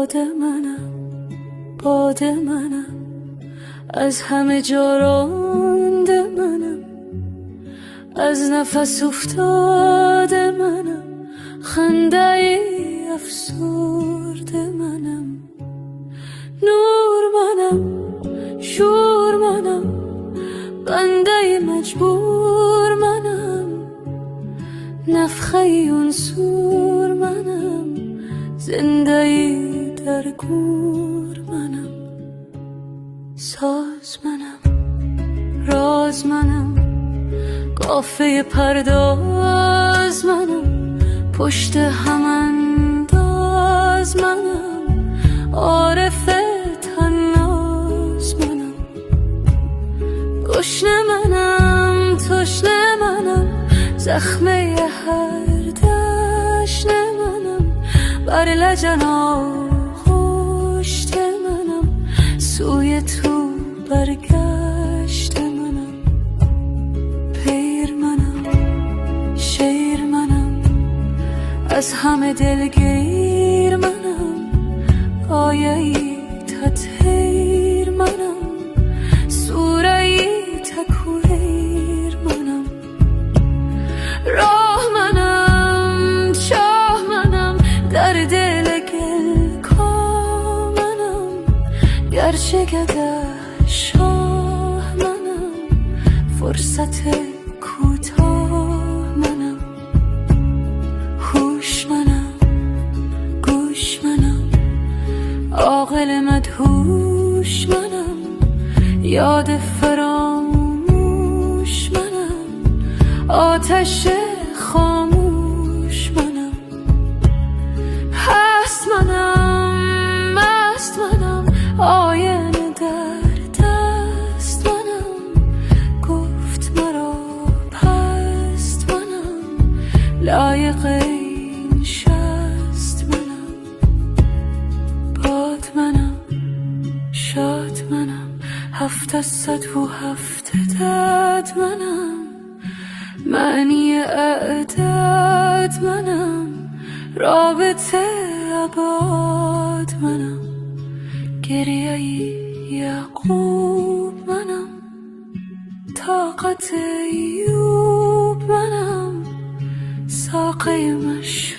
باد منم، باد منم، از همه جا رانده منم، از نفس افتاده منم، خنده ای افسرده منم، نور منم، شور منم، بنده مجبور منم، نفخه ای انصور منم، زنده ای در گور منم، ساز منم، راز منم، قافه پرداز منم، پشت هم انداز منم، عارف طناز منم، گشنه منم، تشنه منم، زخمه هر دشت منم، بر لجن آغشته منم، سوی تو برگشته منم، پیر منم، شیر منم، از همه دلگیر منم، آیه‌ای تطهیر منم، سوره‌ای تکویر منم، راه منم، چاه منم، در دل گل کامنم، گرچه گده شاه منم، فرصت کوتاه منم، هوش منم، گوش منم، عاقل مدهوش منم، یاد فراموش منم، آتش خاموش منم، هست منم، مست منم، آینه در دست منم، گفت مرا پست منم، لایق این شست منم، باد منم، شاد منم، 707 عدد منم، معنی اعداد منم، رابطه ابعاد منم، گریه یعقوب منم، طاقت ایوب منم، ساقه مشروب